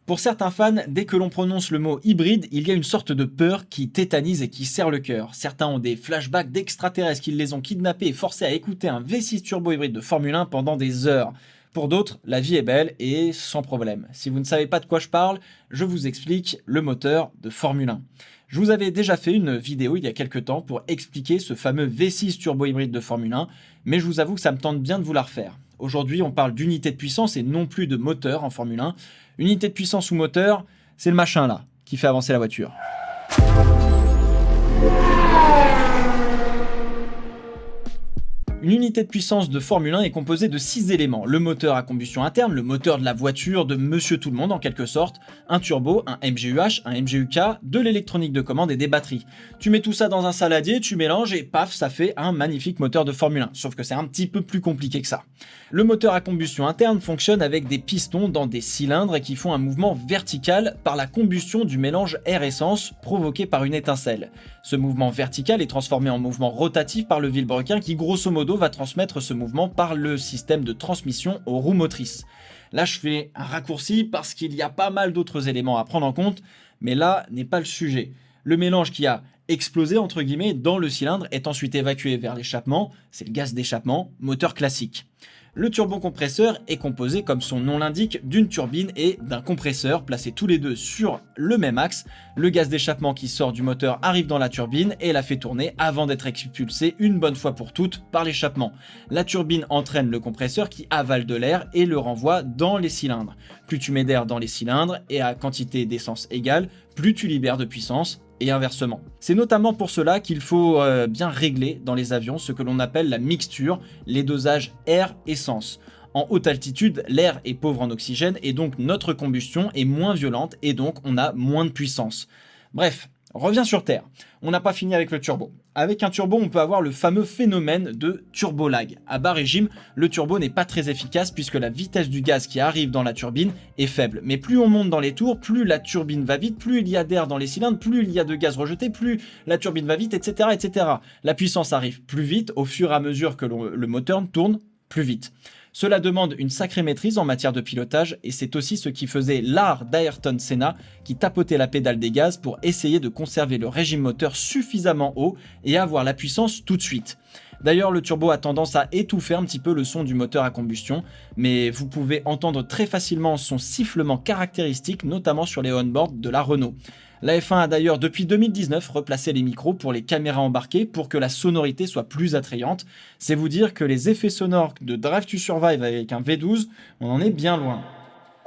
Pour certains fans, dès que l'on prononce le mot hybride, il y a une sorte de peur qui tétanise et qui serre le cœur. Certains ont des flashbacks d'extraterrestres qui les ont kidnappés et forcés à écouter un V6 turbo hybride de Formule 1 pendant des heures. Pour d'autres, la vie est belle et sans problème. Si vous ne savez pas de quoi je parle, je vous explique le moteur de Formule 1. Je vous avais déjà fait une vidéo il y a quelques temps pour expliquer ce fameux V6 turbo hybride de Formule 1, mais je vous avoue que ça me tente bien de vous la refaire. Aujourd'hui, on parle d'unité de puissance et non plus de moteur en Formule 1. Unité de puissance ou moteur, c'est le machin là qui fait avancer la voiture. Une unité de puissance de Formule 1 est composée de 6 éléments. Le moteur à combustion interne, le moteur de la voiture de Monsieur Tout le Monde en quelque sorte, un turbo, un MGU-H, un MGU-K, de l'électronique de commande et des batteries. Tu mets tout ça dans un saladier, tu mélanges et paf, ça fait un magnifique moteur de Formule 1. Sauf que c'est un petit peu plus compliqué que ça. Le moteur à combustion interne fonctionne avec des pistons dans des cylindres qui font un mouvement vertical par la combustion du mélange air-essence provoqué par une étincelle. Ce mouvement vertical est transformé en mouvement rotatif par le vilebrequin qui grosso modo va transmettre ce mouvement par le système de transmission aux roues motrices. Là je fais un raccourci parce qu'il y a pas mal d'autres éléments à prendre en compte, mais là n'est pas le sujet. Le mélange qui a explosé entre guillemets dans le cylindre est ensuite évacué vers l'échappement, c'est le gaz d'échappement, moteur classique. Le turbocompresseur est composé, comme son nom l'indique, d'une turbine et d'un compresseur placés tous les deux sur le même axe. Le gaz d'échappement qui sort du moteur arrive dans la turbine et la fait tourner avant d'être expulsé une bonne fois pour toutes par l'échappement. La turbine entraîne le compresseur qui avale de l'air et le renvoie dans les cylindres. Plus tu mets d'air dans les cylindres et à quantité d'essence égale, plus tu libères de puissance. Et inversement. C'est notamment pour cela qu'il faut bien régler dans les avions ce que l'on appelle la mixture, les dosages air-essence. En haute altitude, l'air est pauvre en oxygène et donc notre combustion est moins violente et donc on a moins de puissance. Bref, reviens sur Terre. On n'a pas fini avec le turbo. Avec un turbo, on peut avoir le fameux phénomène de turbo-lag. À bas régime, le turbo n'est pas très efficace puisque la vitesse du gaz qui arrive dans la turbine est faible. Mais plus on monte dans les tours, plus la turbine va vite, plus il y a d'air dans les cylindres, plus il y a de gaz rejeté, plus la turbine va vite, etc., etc. La puissance arrive plus vite au fur et à mesure que le moteur tourne plus vite. Cela demande une sacrée maîtrise en matière de pilotage et c'est aussi ce qui faisait l'art d'Ayrton Senna qui tapotait la pédale des gaz pour essayer de conserver le régime moteur suffisamment haut et avoir la puissance tout de suite. D'ailleurs, le turbo a tendance à étouffer un petit peu le son du moteur à combustion, mais vous pouvez entendre très facilement son sifflement caractéristique, notamment sur les on-board de la Renault. La F1 a d'ailleurs depuis 2019 replacé les micros pour les caméras embarquées pour que la sonorité soit plus attrayante. C'est vous dire que les effets sonores de Drive to Survive avec un V12, on en est bien loin.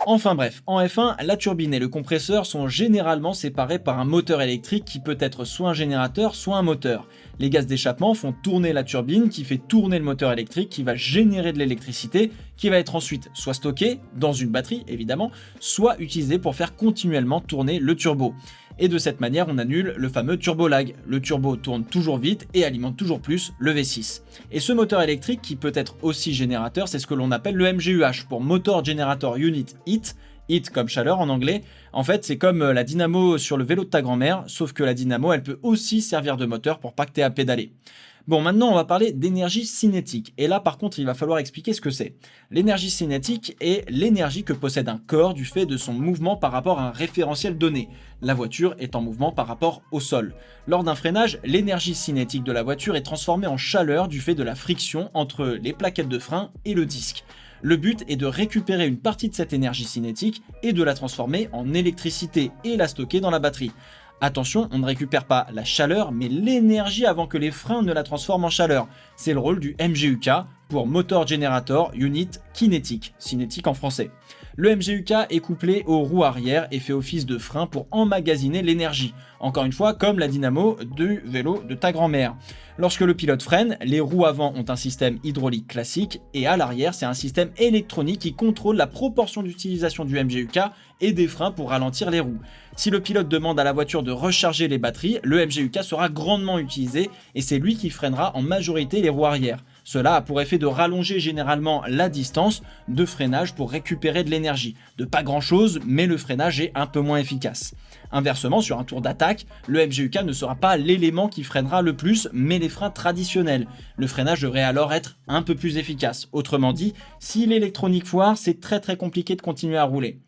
Enfin bref, en F1, la turbine et le compresseur sont généralement séparés par un moteur électrique qui peut être soit un générateur, soit un moteur. Les gaz d'échappement font tourner la turbine qui fait tourner le moteur électrique qui va générer de l'électricité qui va être ensuite soit stockée dans une batterie évidemment, soit utilisée pour faire continuellement tourner le turbo. Et de cette manière, on annule le fameux turbo-lag. Le turbo tourne toujours vite et alimente toujours plus le V6. Et ce moteur électrique, qui peut être aussi générateur, c'est ce que l'on appelle le MGU-H pour Motor Generator Unit Heat. Heat comme chaleur en anglais. En fait, c'est comme la dynamo sur le vélo de ta grand-mère, sauf que la dynamo, elle peut aussi servir de moteur pour pas que tu aies à pédaler. Bon, maintenant, on va parler d'énergie cinétique. Et là, par contre, il va falloir expliquer ce que c'est. L'énergie cinétique est l'énergie que possède un corps du fait de son mouvement par rapport à un référentiel donné. La voiture est en mouvement par rapport au sol. Lors d'un freinage, l'énergie cinétique de la voiture est transformée en chaleur du fait de la friction entre les plaquettes de frein et le disque. Le but est de récupérer une partie de cette énergie cinétique et de la transformer en électricité et la stocker dans la batterie. Attention, on ne récupère pas la chaleur, mais l'énergie avant que les freins ne la transforment en chaleur. C'est le rôle du MGU-K pour Motor Generator Unit Kinetic, cinétique en français. Le MGU-K est couplé aux roues arrière et fait office de frein pour emmagasiner l'énergie. Encore une fois, comme la dynamo du vélo de ta grand-mère. Lorsque le pilote freine, les roues avant ont un système hydraulique classique et à l'arrière, c'est un système électronique qui contrôle la proportion d'utilisation du MGU-K et des freins pour ralentir les roues. Si le pilote demande à la voiture de recharger les batteries, le MGU-K sera grandement utilisé et c'est lui qui freinera en majorité les roues arrière. Cela a pour effet de rallonger généralement la distance de freinage pour récupérer de l'énergie. De pas grand chose, mais le freinage est un peu moins efficace. Inversement, sur un tour d'attaque, le MGU-K ne sera pas l'élément qui freinera le plus, mais les freins traditionnels. Le freinage devrait alors être un peu plus efficace. Autrement dit, si l'électronique foire, c'est très compliqué de continuer à rouler.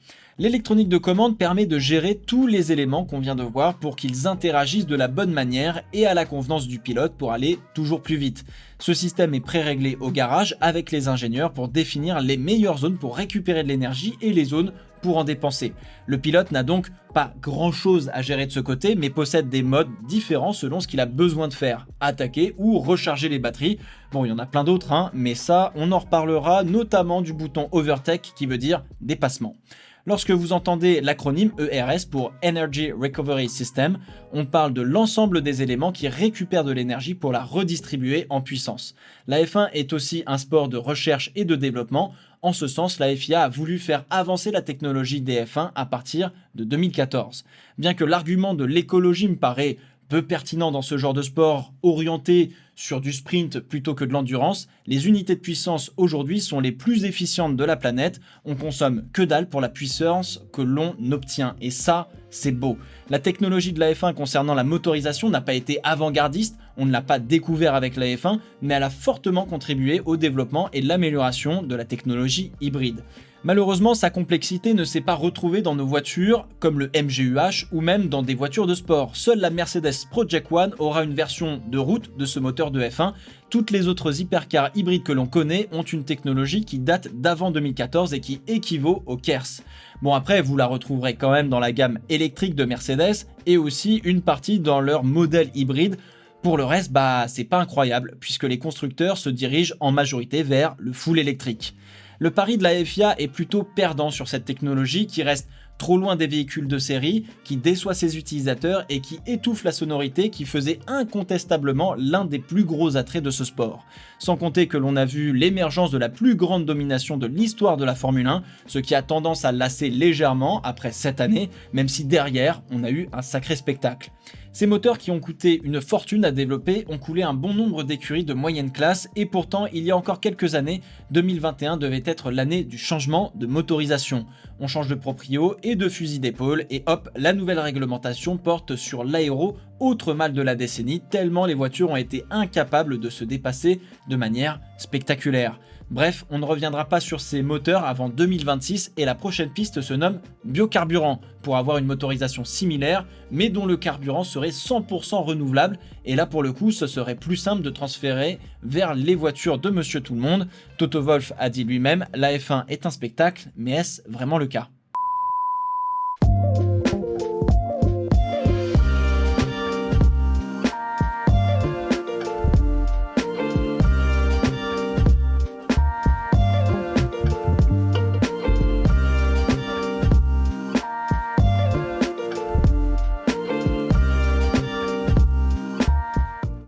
L'électronique de commande permet de gérer tous les éléments qu'on vient de voir pour qu'ils interagissent de la bonne manière et à la convenance du pilote pour aller toujours plus vite. Ce système est pré-réglé au garage avec les ingénieurs pour définir les meilleures zones pour récupérer de l'énergie et les zones pour en dépenser. Le pilote n'a donc pas grand chose à gérer de ce côté, mais possède des modes différents selon ce qu'il a besoin de faire, attaquer ou recharger les batteries. Bon, il y en a plein d'autres, hein, mais ça, on en reparlera, notamment du bouton Overtake qui veut dire dépassement. Lorsque vous entendez l'acronyme ERS pour Energy Recovery System, on parle de l'ensemble des éléments qui récupèrent de l'énergie pour la redistribuer en puissance. La F1 est aussi un sport de recherche et de développement. En ce sens, la FIA a voulu faire avancer la technologie des F1 à partir de 2014. Bien que l'argument de l'écologie me paraît peu pertinent dans ce genre de sport orienté sur du sprint plutôt que de l'endurance, les unités de puissance aujourd'hui sont les plus efficientes de la planète. On consomme que dalle pour la puissance que l'on obtient. Et ça, c'est beau. La technologie de la F1 concernant la motorisation n'a pas été avant-gardiste, on ne l'a pas découvert avec la F1, mais elle a fortement contribué au développement et l'amélioration de la technologie hybride. Malheureusement, sa complexité ne s'est pas retrouvée dans nos voitures, comme le MGUH ou même dans des voitures de sport. Seule la Mercedes Project One aura une version de route de ce moteur de F1. Toutes les autres hypercars hybrides que l'on connaît ont une technologie qui date d'avant 2014 et qui équivaut au KERS. Bon, après, vous la retrouverez quand même dans la gamme électrique de Mercedes et aussi une partie dans leur modèle hybride. Pour le reste, c'est pas incroyable puisque les constructeurs se dirigent en majorité vers le full électrique. Le pari de la FIA est plutôt perdant sur cette technologie qui reste trop loin des véhicules de série, qui déçoit ses utilisateurs et qui étouffe la sonorité qui faisait incontestablement l'un des plus gros attraits de ce sport. Sans compter que l'on a vu l'émergence de la plus grande domination de l'histoire de la Formule 1, ce qui a tendance à lasser légèrement après 7 années, même si derrière on a eu un sacré spectacle. Ces moteurs qui ont coûté une fortune à développer ont coulé un bon nombre d'écuries de moyenne classe et pourtant il y a encore quelques années, 2021 devait être l'année du changement de motorisation. On change de proprio et de fusil d'épaule et hop, la nouvelle réglementation porte sur l'aéro, autre mal de la décennie, tellement les voitures ont été incapables de se dépasser de manière spectaculaire. Bref, on ne reviendra pas sur ces moteurs avant 2026 et la prochaine piste se nomme biocarburant pour avoir une motorisation similaire mais dont le carburant serait 100% renouvelable et là pour le coup ce serait plus simple de transférer vers les voitures de Monsieur Tout-le-Monde. Toto Wolff a dit lui-même, la F1 est un spectacle mais est-ce vraiment le cas ?